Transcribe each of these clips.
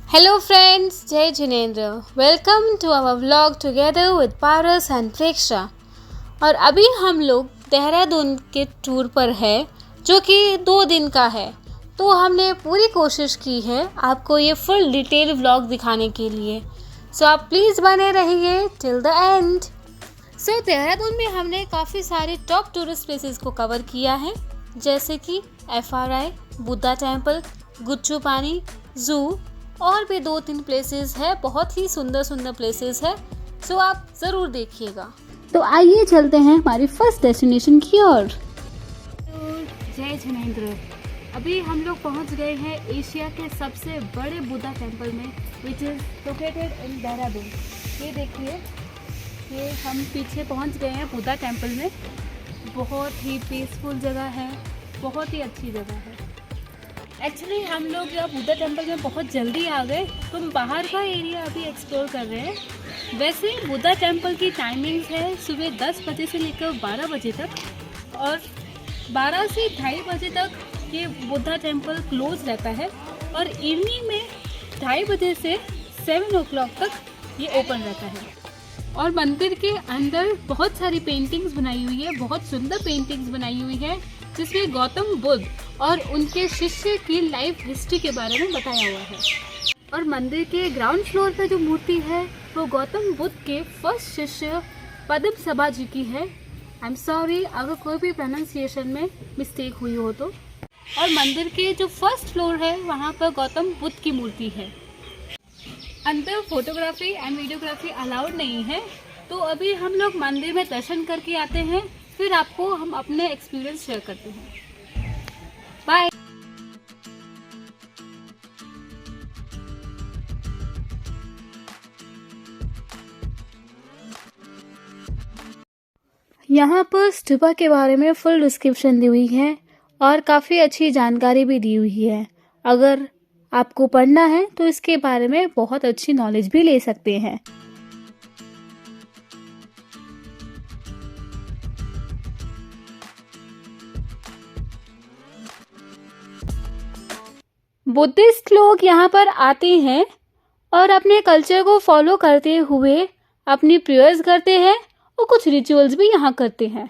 Hello friends, जय जिनेंद्र। Welcome to our vlog together with Paras and Preksha. और अभी हम लोग देहरादून के टूर पर है जो कि 2 दिन का है। तो हमने पूरी कोशिश की है आपको ये फुल डिटेल व्लॉग दिखाने के लिए। सो आप प्लीज़ बने रहिए टिल द एंड। सो देहरादून में हमने काफ़ी सारे टॉप टूरिस्ट प्लेसेस को कवर किया है, जैसे कि FRI, बुद्धा टेम्पल, गुच्चू पानी, ज़ू और भी 2-3 प्लेसेस है। बहुत ही सुंदर सुंदर प्लेसेस है। सो आप ज़रूर देखिएगा। तो आइए चलते हैं हमारी फर्स्ट डेस्टिनेशन की ओर। जय जिनेंद्र। अभी हम लोग पहुंच गए हैं एशिया के सबसे बड़े बुद्धा टेम्पल में, which is located in Dehradun. ये देखिए, ये हम पीछे पहुंच गए हैं बुद्धा टेम्पल में। बहुत ही पीसफुल जगह है, बहुत ही अच्छी जगह है। एक्चुअली हम लोग जब बुद्धा टेम्पल में बहुत जल्दी आ गए, तो हम बाहर का एरिया अभी एक्सप्लोर कर रहे हैं। वैसे बुद्धा टेम्पल की टाइमिंग्स है सुबह 10 बजे से लेकर 12 बजे तक, और 12 से 2:30 बजे तक ये बुद्धा टेम्पल क्लोज रहता है, और इवनिंग में 2:30 बजे से 7 o'clock तक ये ओपन रहता है। और मंदिर के अंदर बहुत सारी पेंटिंग्स बनाई हुई है, बहुत सुंदर पेंटिंग्स बनाई हुई है, जिसमें गौतम बुद्ध और उनके शिष्य की लाइफ हिस्ट्री के बारे में बताया हुआ है। और मंदिर के ग्राउंड फ्लोर पर जो मूर्ति है वो गौतम बुद्ध के फर्स्ट शिष्य पद्म सभा जी की है। आई एम सॉरी अगर कोई भी प्रोनाउंसिएशन में मिस्टेक हुई हो तो। और मंदिर के जो फर्स्ट फ्लोर है वहाँ पर गौतम बुद्ध की मूर्ति है। अंदर फोटोग्राफी एंड वीडियोग्राफी अलाउड नहीं है। तो अभी हम लोग मंदिर में दर्शन करके आते हैं, फिर आपको हम अपने एक्सपीरियंस शेयर करते हैं। बाय। यहाँ पर स्तूपा के बारे में फुल डिस्क्रिप्शन दी हुई है और काफ़ी अच्छी जानकारी भी दी हुई है। अगर आपको पढ़ना है तो इसके बारे में बहुत अच्छी नॉलेज भी ले सकते हैं। बुद्धिस्ट लोग यहाँ पर आते हैं और अपने कल्चर को फॉलो करते हुए अपनी प्रेयर्स करते हैं और कुछ रिचुअल्स भी यहाँ करते हैं।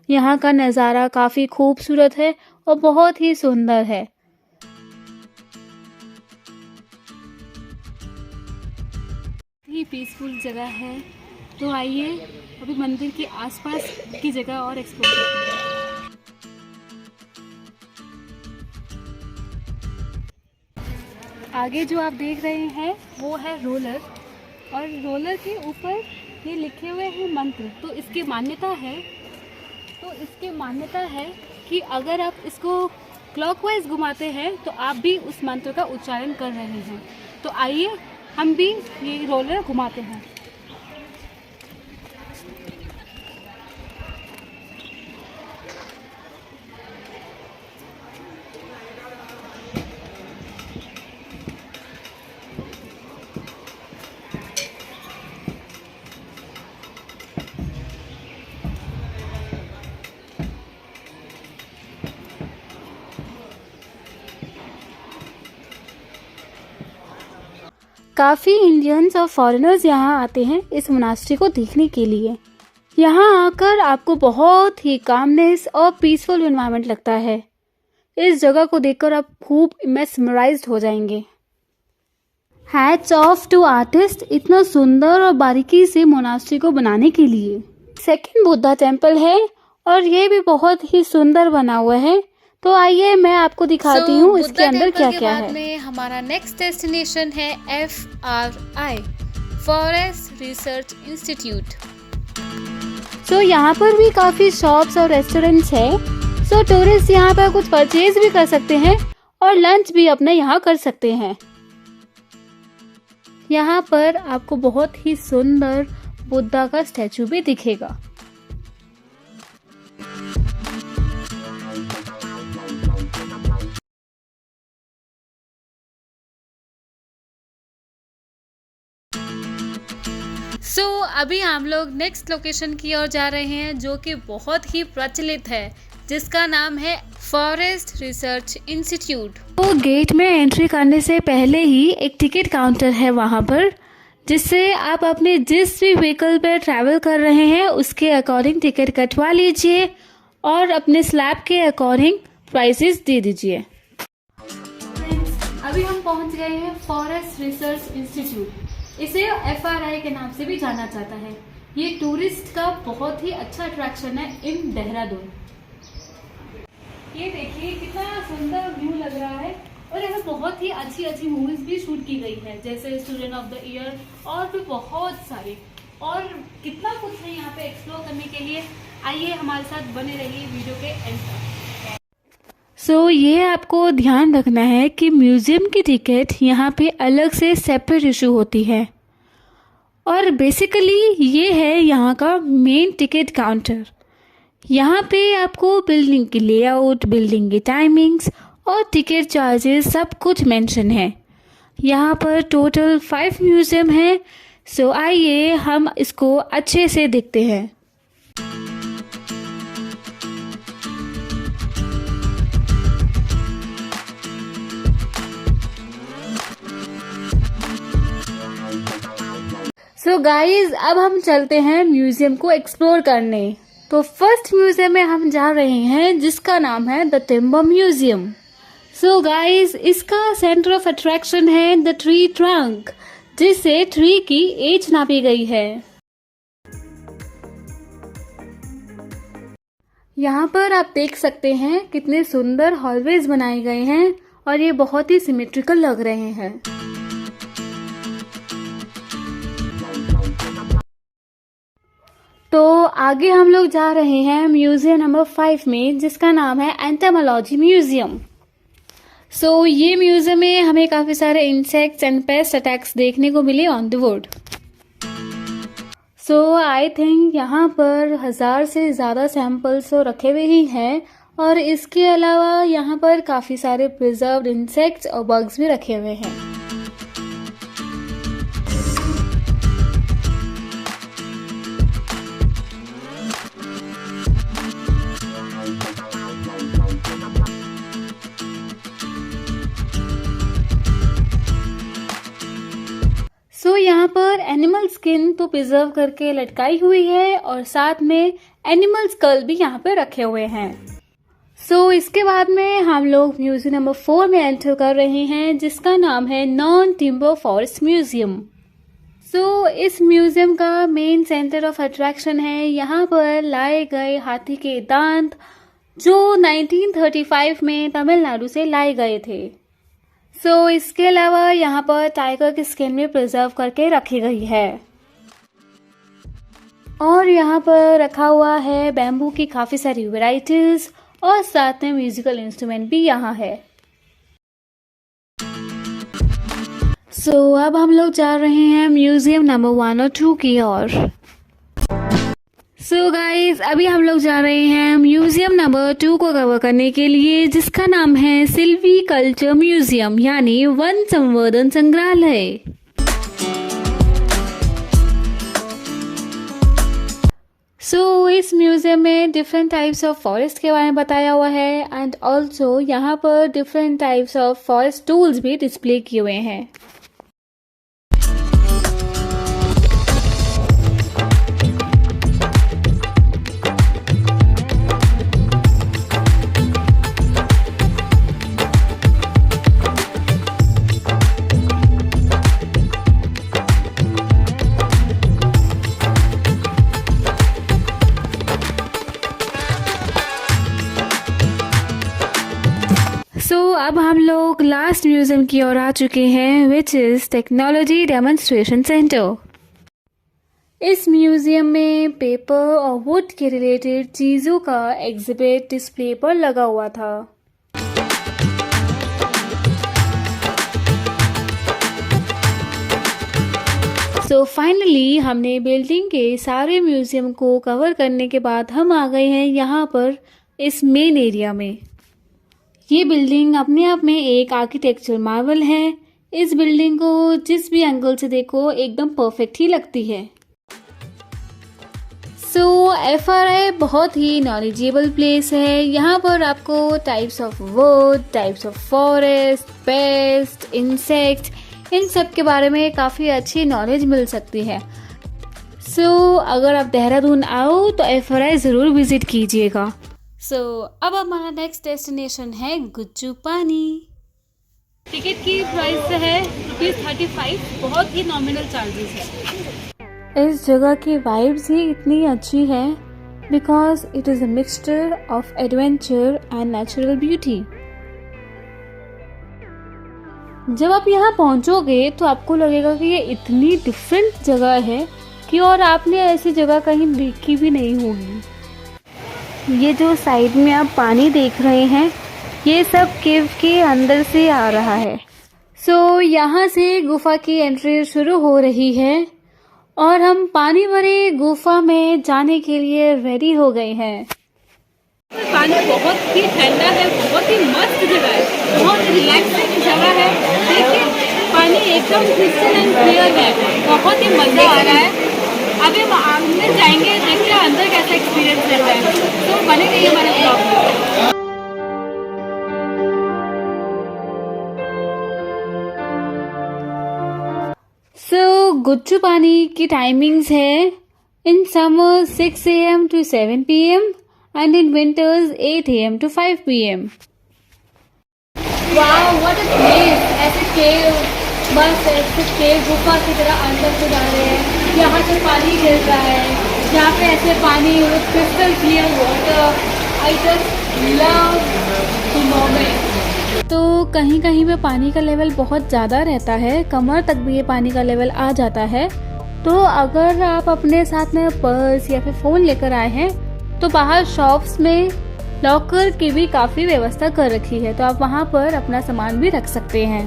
यहाँ का नज़ारा काफ़ी खूबसूरत है और बहुत ही सुंदर है। ये पीसफुल जगह है। तो आइए अभी मंदिर के आसपास की जगह और एक्सप्लोर करते हैं। आगे जो आप देख रहे हैं वो है रोलर, और रोलर के ऊपर ये लिखे हुए हैं मंत्र। तो इसकी मान्यता है कि अगर आप इसको क्लॉकवाइज घुमाते हैं तो आप भी उस मंत्र का उच्चारण कर रहे हैं। तो आइए हम भी ये रोलर घुमाते हैं। काफ़ी इंडियंस और फॉरेनर्स यहाँ आते हैं इस मोनास्ट्री को देखने के लिए। यहाँ आकर आपको बहुत ही कामनेस और पीसफुल एनवायरनमेंट लगता है। इस जगह को देखकर आप खूब मेस्मराइज्ड हो जाएंगे। हैट्स ऑफ टू आर्टिस्ट इतना सुंदर और बारीकी से मोनास्ट्री को बनाने के लिए। सेकंड बुद्धा टेम्पल है और ये भी बहुत ही सुंदर बना हुआ है। तो आइए मैं आपको दिखाती हूँ इसके अंदर क्या क्या है। में हमारा नेक्स्ट डेस्टिनेशन है FRI, फॉरेस्ट रिसर्च इंस्टीट्यूट। सो यहाँ पर भी काफ़ी शॉप्स और रेस्टोरेंट्स है। सो टूरिस्ट यहाँ पर कुछ परचेज भी कर सकते हैं और लंच भी अपने यहाँ कर सकते हैं। यहाँ पर आपको बहुत ही सुंदर बुद्धा का स्टैचू भी दिखेगा। सो अभी हम लोग नेक्स्ट लोकेशन की ओर जा रहे हैं जो कि बहुत ही प्रचलित है, जिसका नाम है फॉरेस्ट रिसर्च इंस्टीट्यूट। तो गेट में एंट्री करने से पहले ही एक टिकट काउंटर है वहाँ पर, जिससे आप अपने जिस भी व्हीकल पर ट्रैवल कर रहे हैं उसके अकॉर्डिंग टिकट कटवा लीजिए और अपने स्लैब के अकॉर्डिंग प्राइसेस दे दीजिए। अभी हम पहुंच गए हैं फॉरेस्ट रिसर्च इंस्टीट्यूट। इसे FRI के नाम से भी जाना जाता है। ये टूरिस्ट का बहुत ही अच्छा अट्रैक्शन है इन देहरादून। ये देखिए कितना सुंदर व्यू लग रहा है और यहाँ बहुत ही अच्छी अच्छी मूवीज भी शूट की गई है, जैसे स्टूडेंट ऑफ द ईयर और भी बहुत सारी, और कितना कुछ है यहाँ पे एक्सप्लोर करने के लिए। आइए हमारे साथ बने रहिए वीडियो के एंड तक। सो ये आपको ध्यान रखना है कि म्यूजियम की टिकट यहाँ पे अलग से सेपरेट इशू होती है और बेसिकली ये है यहाँ का मेन टिकट काउंटर। यहाँ पे आपको बिल्डिंग की लेआउट, बिल्डिंग की टाइमिंग्स और टिकट चार्जेस सब कुछ मेंशन है। यहाँ पर टोटल 5 म्यूजियम है। सो आइए हम इसको अच्छे से देखते हैं। सो गाइज अब हम चलते हैं म्यूजियम को एक्सप्लोर करने। तो फर्स्ट म्यूजियम में हम जा रहे हैं जिसका नाम है the timber museum. So guys इसका सेंटर ऑफ अट्रैक्शन है द ट्री ट्रंक, जिससे ट्री की एज नापी गई है। यहाँ पर आप देख सकते हैं कितने सुंदर हॉलवेज बनाए गए हैं और ये बहुत ही सिमेट्रिकल लग रहे हैं। तो आगे हम लोग जा रहे हैं म्यूजियम नंबर 5 में, जिसका नाम है एंटोमोलॉजी म्यूजियम। सो ये म्यूजियम में हमें काफी सारे इंसेक्ट्स एंड पेस्ट अटैक्स देखने को मिले on the wood. So I think यहाँ पर 1000 से ज़्यादा सैंपल्स तो रखे हुए ही हैं और इसके अलावा यहाँ पर काफ़ी सारे प्रिजर्व्ड इंसेक्ट्स और बग्स भी रखे हुए हैं। सो यहाँ पर एनिमल स्किन तो प्रिजर्व करके लटकाई हुई है और साथ में एनिमल स्कल भी यहाँ पे रखे हुए हैं। सो इसके बाद में हम लोग म्यूजियम नंबर 4 में एंटर कर रहे हैं, जिसका नाम है नॉन टिम्बर फॉरेस्ट म्यूजियम। सो इस म्यूजियम का मेन सेंटर ऑफ अट्रैक्शन है यहाँ पर लाए गए हाथी के दांत, जो 1935 में तमिलनाडु से लाए गए थे। सो इसके अलावा यहाँ पर टाइगर की स्किन भी प्रिजर्व करके रखी गई है और यहाँ पर रखा हुआ है बैम्बू की काफ़ी सारी वैरायटीज और साथ में म्यूजिकल इंस्ट्रूमेंट भी यहाँ है। सो अब हम लोग जा रहे हैं म्यूजियम नंबर 1 और 2 की ओर। सो गाइज अभी हम लोग जा रहे हैं म्यूजियम नंबर 2 को कवर करने के लिए, जिसका नाम है सिल्वी कल्चर म्यूजियम यानी वन संवर्धन संग्रहालय। सो इस म्यूजियम में डिफरेंट टाइप्स ऑफ फॉरेस्ट के बारे में बताया हुआ है एंड ऑल्सो यहाँ पर different types of forest tools भी डिस्प्ले किए हुए हैं। अब हम लोग लास्ट म्यूजियम की ओर आ चुके हैं, which is technology demonstration centre. इस म्यूजियम में पेपर और वुड के रिलेटेड चीज़ों का एग्जिबिट डिस्प्ले पर लगा हुआ था। सो फाइनली हमने बिल्डिंग के सारे म्यूजियम को कवर करने के बाद हम आ गए हैं यहाँ पर इस मेन एरिया में। ये बिल्डिंग अपने आप में एक आर्किटेक्चरल मार्वल है। इस बिल्डिंग को जिस भी एंगल से देखो एकदम परफेक्ट ही लगती है। सो FRI बहुत ही नॉलेजेबल प्लेस है। यहाँ पर आपको types of wood, types of forest, pest, insect, इन सब के बारे में काफ़ी अच्छी नॉलेज मिल सकती है। सो अगर आप देहरादून आओ तो FRI ज़रूर विज़िट कीजिएगा। सो अब हमारा नेक्स्ट डेस्टिनेशन है गुच्चू पानी। टिकट की प्राइस है ₹35, बहुत ही नॉमिनल चार्जेस है। इस जगह की वाइब्स ही इतनी अच्छी है because it is a mixture of adventure and natural beauty. जब आप यहाँ पहुँचोगे तो आपको लगेगा कि ये इतनी डिफरेंट जगह है कि और आपने ऐसी जगह कहीं देखी भी नहीं होगी। ये जो साइड में आप पानी देख रहे हैं ये सब केव के अंदर से आ रहा है। सो यहाँ से गुफा की एंट्री शुरू हो रही है और हम पानी भरे गुफा में जाने के लिए रेडी हो गए हैं। पानी बहुत ही ठंडा है, बहुत ही मस्त जगह है, बहुत रिलैक्सिंग जगह है। देखिए पानी एकदम क्रिस्टल एंड क्लियर है, बहुत ही मज़ा आ रहा है। अभी हम अंदर जाएंगे, देखते हैं अंदर कैसा एक्सपीरियंस रहता है। तो बने रहिए हमारे ब्लॉग में। सो गुच्चू पानी की टाइमिंग्स है in summer 6 AM to 7 PM and in winters 8 AM to 5 PM. Wow, what a place! ऐसे केव, बस ऐसे केव गुफा की तरह अंदर से जा रहे हैं। यहाँ से पानी गिर रहा है, यहाँ पे ऐसे पानी with crystal clear water. I just love the moment. तो कहीं कहीं पे पानी का लेवल बहुत ज़्यादा रहता है, कमर तक भी ये पानी का लेवल आ जाता है। तो अगर आप अपने साथ में पर्स या फिर फ़ोन लेकर आए हैं तो बाहर शॉप्स में लॉकर की भी काफ़ी व्यवस्था कर रखी है, तो आप वहाँ पर अपना सामान भी रख सकते हैं।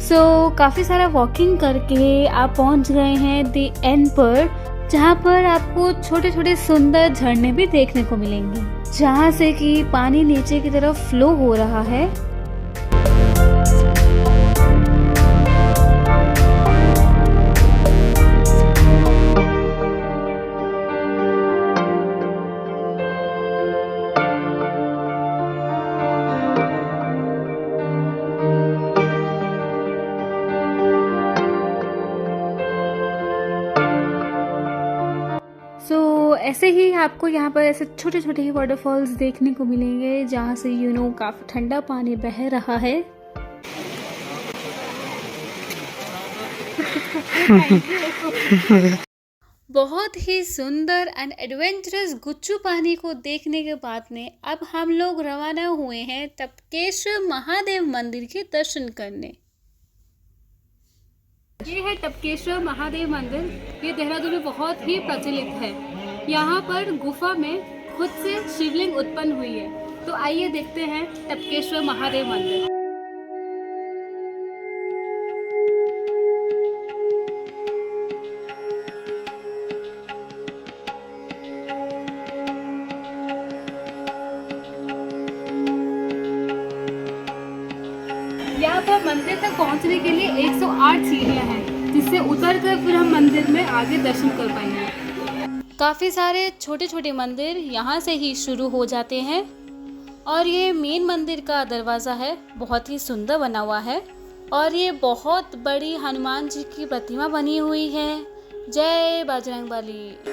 सो काफ़ी सारा वॉकिंग करके आप पहुँच गए हैं द एंड पर, जहाँ पर आपको छोटे छोटे सुंदर झरने भी देखने को मिलेंगे, जहाँ से कि पानी नीचे की तरफ फ्लो हो रहा है। ऐसे ही आपको यहाँ पर ऐसे छोटे छोटे ही वाटरफॉल्स देखने को मिलेंगे, जहाँ से काफ़ी ठंडा पानी बह रहा है। बहुत ही सुंदर एंड एडवेंचरस गुच्चू पानी को देखने के बाद में अब हम लोग रवाना हुए हैं टपकेश्वर महादेव मंदिर के दर्शन करने। ये है टपकेश्वर महादेव मंदिर। ये देहरादून में बहुत ही प्रचलित है। यहाँ पर गुफा में खुद से शिवलिंग उत्पन्न हुई है। तो आइए देखते हैं टपकेश्वर महादेव मंदिर। यहाँ पर मंदिर तक पहुँचने के लिए 108 सीढ़ियाँ हैं, जिससे उतर कर फिर हम मंदिर में आगे दर्शन कर पाएंगे। काफ़ी सारे छोटे छोटे मंदिर यहाँ से ही शुरू हो जाते हैं और ये मेन मंदिर का दरवाज़ा है, बहुत ही सुंदर बना हुआ है और ये बहुत बड़ी हनुमान जी की प्रतिमा बनी हुई है। जय बजरंगबली।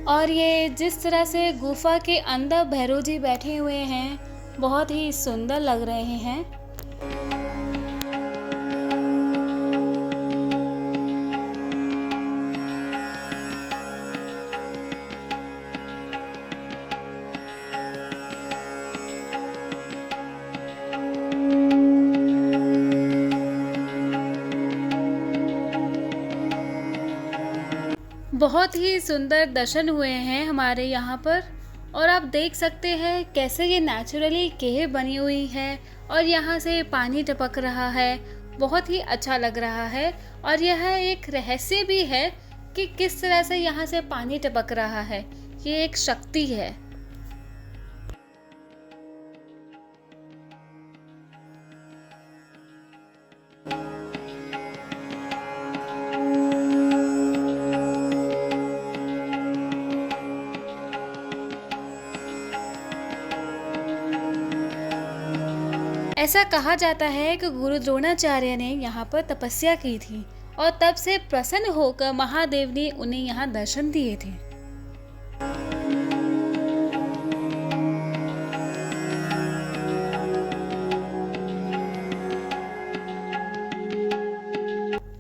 और ये जिस तरह से गुफा के अंदर भैरव जी बैठे हुए हैं, बहुत ही सुंदर लग रहे हैं। बहुत ही सुंदर दर्शन हुए हैं हमारे यहाँ पर और आप देख सकते हैं कैसे ये नेचुरली केव बनी हुई है और यहाँ से पानी टपक रहा है। बहुत ही अच्छा लग रहा है और यह एक रहस्य भी है कि किस तरह से यहाँ से पानी टपक रहा है। ये एक शक्ति है। ऐसा कहा जाता है कि गुरु द्रोणाचार्य ने यहाँ पर तपस्या की थी और तब से प्रसन्न होकर महादेव ने उन्हें यहाँ दर्शन दिए थे।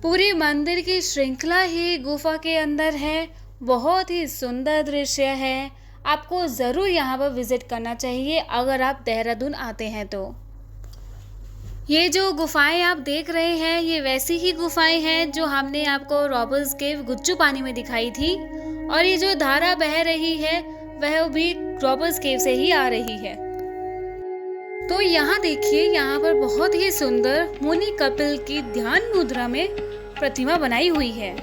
पूरी मंदिर की श्रृंखला ही गुफा के अंदर है। बहुत ही सुंदर दृश्य है। आपको ज़रूर यहाँ पर विजिट करना चाहिए अगर आप देहरादून आते हैं तो। ये जो गुफाएं आप देख रहे हैं ये वैसी ही गुफाएं हैं जो हमने आपको रॉबर्स केव गुच्चू पानी में दिखाई थी, और ये जो धारा बह रही है वह भी रॉबर्स केव से ही आ रही है। तो यहाँ देखिए, यहाँ पर बहुत ही सुंदर मुनि कपिल की ध्यान मुद्रा में प्रतिमा बनाई हुई है।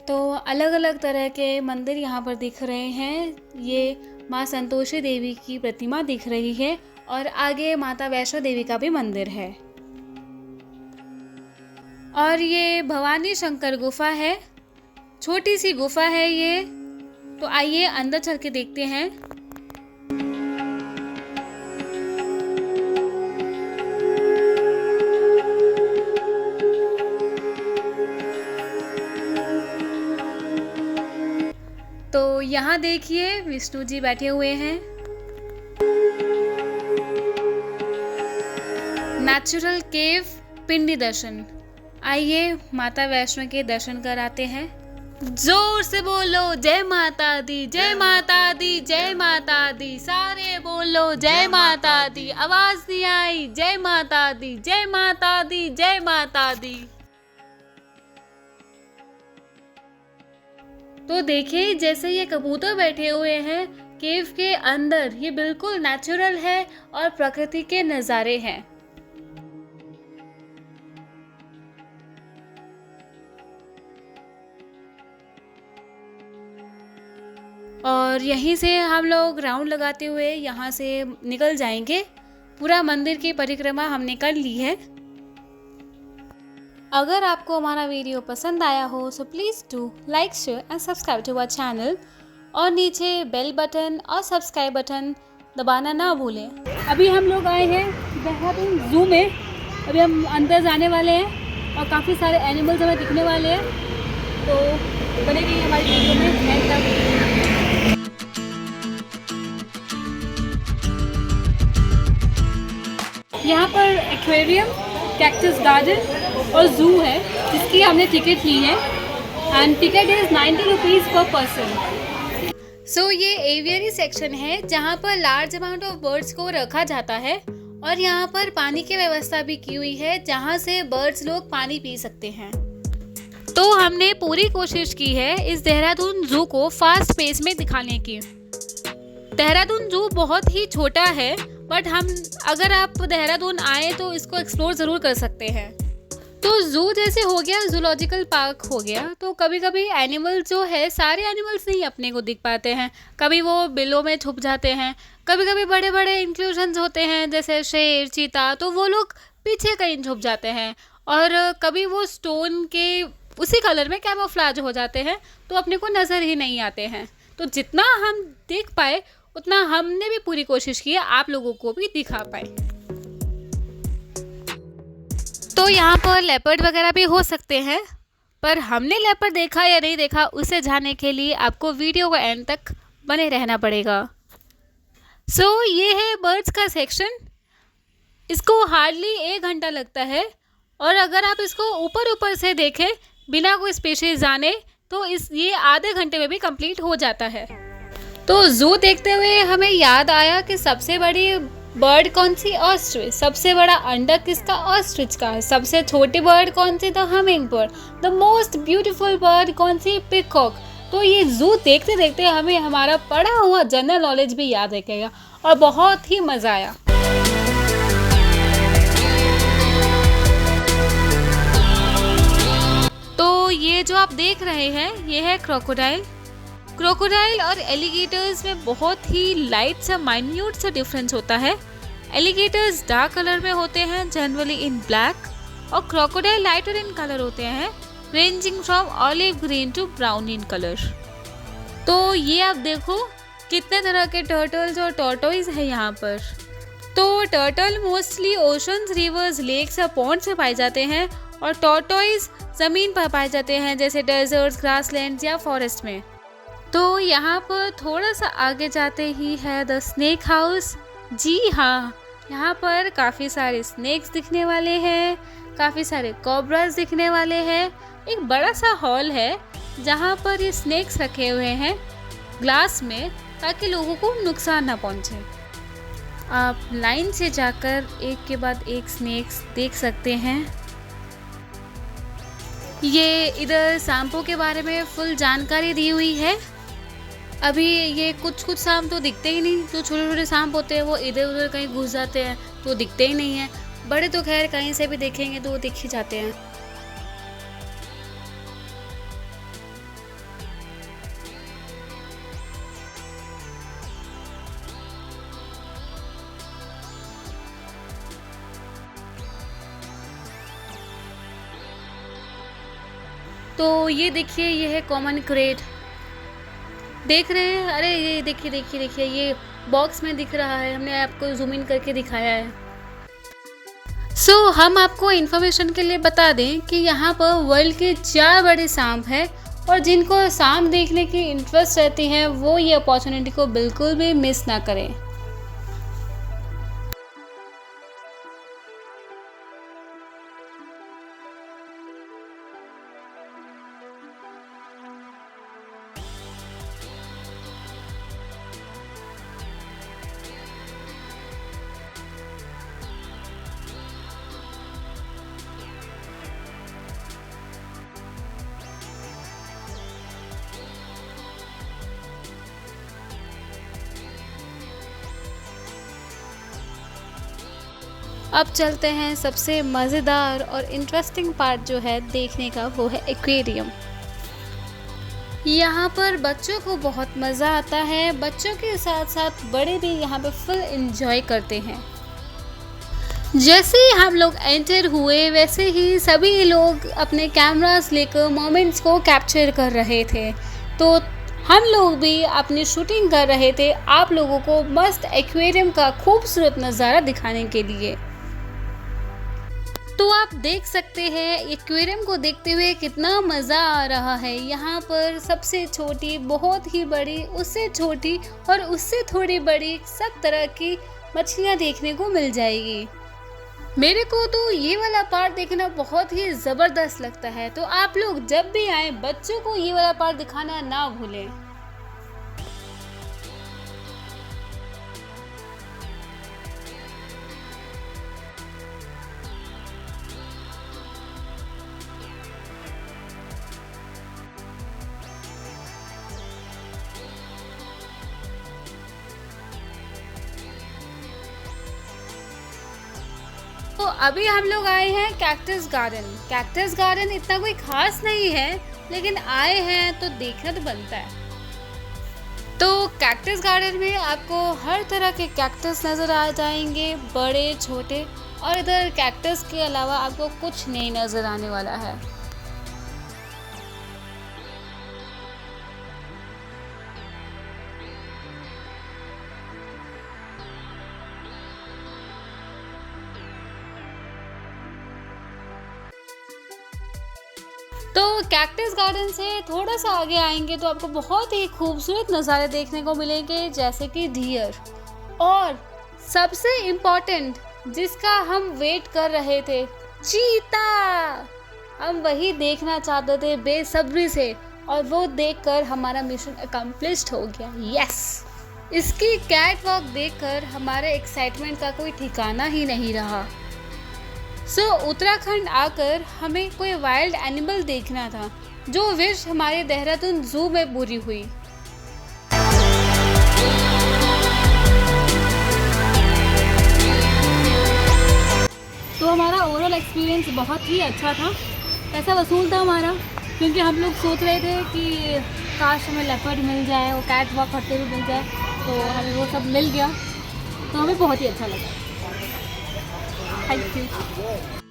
तो अलग अलग तरह के मंदिर यहाँ पर दिख रहे हैं। ये माँ संतोषी देवी की प्रतिमा दिख रही है और आगे माता वैष्णो देवी का भी मंदिर है। और ये भवानी शंकर गुफा है, छोटी सी गुफा है ये। तो आइए अंदर चल के देखते हैं। तो यहाँ देखिए विष्णु जी बैठे हुए हैं। नेचुरल केव पिंडी दर्शन। आइए माता वैष्णो के दर्शन कराते हैं। जोर से बोलो जय माता दी, जय माता दी, जय माता दी। सारे बोलो जय माता दी। आवाज नहीं आई, जय माता दी, जय माता दी, जय माता दी। तो देखिए जैसे ये कबूतर बैठे हुए हैं केव के अंदर, ये बिल्कुल नेचुरल है और प्रकृति के नज़ारे हैं। और यहीं से हम लोग राउंड लगाते हुए यहाँ से निकल जाएंगे। पूरा मंदिर की परिक्रमा हमने कर ली है। अगर आपको हमारा वीडियो पसंद आया हो so please do like, share and subscribe to our channel, और नीचे बेल बटन और सब्सक्राइब बटन दबाना ना भूलें। अभी हम लोग आए हैं देहरादून ज़ू में। अभी हम अंदर जाने वाले हैं और काफ़ी सारे एनिमल्स हमें दिखने वाले हैं। तो बने रहिए हमारी वीडियो में एंड तक। यहाँ पर एक्वेरियम, कैक्टस गार्डन और ज़ू है जिसकी हमने टिकट ली है एंड टिकट इज़ 90 रुपीज़ पर पर्सन। सो ये एवियरी सेक्शन है जहाँ पर लार्ज अमाउंट ऑफ बर्ड्स को रखा जाता है, और यहाँ पर पानी की व्यवस्था भी की हुई है जहाँ से बर्ड्स लोग पानी पी सकते हैं। तो हमने पूरी कोशिश की है इस देहरादून ज़ू को फास्ट पेस में दिखाने की। देहरादून ज़ू बहुत ही छोटा है, बट अगर आप देहरादून आए तो इसको एक्सप्लोर ज़रूर कर सकते हैं। तो ज़ू जैसे हो गया, जूलॉजिकल पार्क हो गया, तो कभी कभी एनिमल्स जो है सारे एनिमल्स नहीं अपने को दिख पाते हैं। कभी वो बिलों में छुप जाते हैं, कभी कभी बड़े बड़े इंक्लूजन्स होते हैं जैसे शेर, चीता, तो वो लोग पीछे कहीं छुप जाते हैं, और कभी वो स्टोन के उसी कलर में कैमोफ्लेज हो जाते हैं तो अपने को नज़र ही नहीं आते हैं। तो जितना हम देख पाए उतना हमने भी पूरी कोशिश की है आप लोगों को भी दिखा पाए। तो यहाँ पर लेपर्ड वगैरह भी हो सकते हैं, पर हमने लेपर्ड देखा या नहीं देखा उसे जानने के लिए आपको वीडियो को एंड तक बने रहना पड़ेगा। सो ये है बर्ड्स का सेक्शन। इसको हार्डली 1 घंटा लगता है, और अगर आप इसको ऊपर ऊपर से देखें बिना कोई स्पेशल जाने तो ये आधे घंटे में भी कंप्लीट हो जाता है। तो ज़ू देखते हुए हमें याद आया कि सबसे बड़ी बर्ड कौन सी? ऑस्ट्रिच। सबसे बड़ा अंडा किसका? ऑस्ट्रिच का है। सबसे छोटी बर्ड कौन सी? The hummingbird. The most beautiful bird कौन सी? पिकॉक। तो ये ज़ू देखते देखते हमें हमारा पढ़ा हुआ जनरल नॉलेज भी याद रखेगा और बहुत ही मज़ा आया। तो ये जो आप देख रहे हैं ये है क्रोकोडाइल। क्रोकोडाइल और एलिगेटर्स में बहुत ही लाइट सा माइन्यूट सा डिफरेंस होता है। एलिगेटर्स डार्क कलर में होते हैं, जनरली इन ब्लैक, और क्रोकोडाइल लाइटर इन कलर होते हैं, ranging from olive green to brown in colour. तो ये आप देखो कितने तरह के टर्टल्स और टॉर्टोइज है यहाँ पर। तो turtle mostly oceans, rivers, lakes या पॉन्ड से पाए जाते हैं और टॉर्टोइज ज़मीन पर पाए जाते हैं जैसे डेजर्ट्स, ग्रासलैंड्स या फॉरेस्ट में। तो यहाँ पर थोड़ा सा आगे जाते ही है द स्नेक हाउस। जी हाँ, यहाँ पर काफ़ी सारे स्नेक्स दिखने वाले हैं, काफ़ी सारे कोब्रास दिखने वाले हैं। एक बड़ा सा हॉल है जहाँ पर ये स्नेक्स रखे हुए हैं ग्लास में, ताकि लोगों को नुकसान ना पहुँचे। आप लाइन से जाकर एक के बाद एक स्नेक्स देख सकते हैं। ये इधर सांपों के बारे में फुल जानकारी दी हुई है। अभी ये कुछ सांप तो दिखते ही नहीं। जो छोटे छोटे सांप होते हैं वो इधर उधर कहीं घुस जाते हैं तो दिखते ही नहीं हैं। बड़े तो खैर कहीं से भी देखेंगे तो वो दिख ही जाते हैं। तो ये देखिए, ये है कॉमन क्रेट, देख रहे हैं? अरे ये देखिए देखिए देखिए, ये बॉक्स में दिख रहा है, हमने आपको जूम इन करके दिखाया है। हम आपको इन्फॉर्मेशन के लिए बता दें कि यहाँ पर वर्ल्ड के 4 बड़े सांप हैं और जिनको सांप देखने की इंटरेस्ट रहती है वो ये अपॉर्चुनिटी को बिल्कुल भी मिस ना करें। अब चलते हैं सबसे मज़ेदार और इंटरेस्टिंग पार्ट जो है देखने का, वो है एक्वेरियम। यहाँ पर बच्चों को बहुत मज़ा आता है, बच्चों के साथ साथ बड़े भी यहाँ पे फुल एंजॉय करते हैं। जैसे ही हम लोग एंटर हुए वैसे ही सभी लोग अपने कैमरास लेकर मोमेंट्स को कैप्चर कर रहे थे। तो हम लोग भी अपनी शूटिंग कर रहे थे आप लोगों को मस्त एक्वेरियम का खूबसूरत नज़ारा दिखाने के लिए। तो आप देख सकते हैं एक्वेरियम को देखते हुए कितना मज़ा आ रहा है। यहाँ पर सबसे छोटी, बहुत ही बड़ी, उससे छोटी और उससे थोड़ी बड़ी सब तरह की मछलियाँ देखने को मिल जाएगी। मेरे को तो ये वाला पार्ट देखना बहुत ही ज़बरदस्त लगता है। तो आप लोग जब भी आए बच्चों को ये वाला पार्ट दिखाना ना भूलें। तो अभी हम लोग आए हैं कैक्टस गार्डन। कैक्टस गार्डन इतना कोई खास नहीं है, लेकिन आए हैं तो देखना तो बनता है। तो कैक्टस गार्डन में आपको हर तरह के कैक्टस नज़र आ जाएंगे, बड़े छोटे, और इधर कैक्टस के अलावा आपको कुछ नहीं नज़र आने वाला है। तो कैक्टस गार्डन से थोड़ा सा आगे आएंगे तो आपको बहुत ही खूबसूरत नज़ारे देखने को मिलेंगे, जैसे कि डियर, और सबसे इम्पोर्टेंट जिसका हम वेट कर रहे थे, चीता। हम वही देखना चाहते थे बेसब्री से, और वो देखकर हमारा मिशन अकम्प्लिश्ड हो गया। यस, इसकी कैट वॉक देखकर हमारे एक्साइटमेंट का कोई ठिकाना ही नहीं रहा। उत्तराखंड आकर हमें कोई वाइल्ड एनिमल देखना था, जो विश हमारे देहरादून जू में पूरी हुई। तो हमारा ओवरऑल एक्सपीरियंस बहुत ही अच्छा था। पैसा वसूल था हमारा, क्योंकि हम लोग सोच रहे थे कि काश हमें लेपर्ड मिल जाए और कैट वॉक करते हुए मिल जाए, तो हमें वो सब मिल गया, तो हमें बहुत ही अच्छा लगा। Thank you.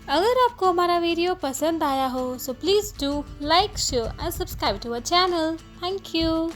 अगर आपको हमारा वीडियो पसंद आया हो so please do like, share and subscribe to our channel. Thank you.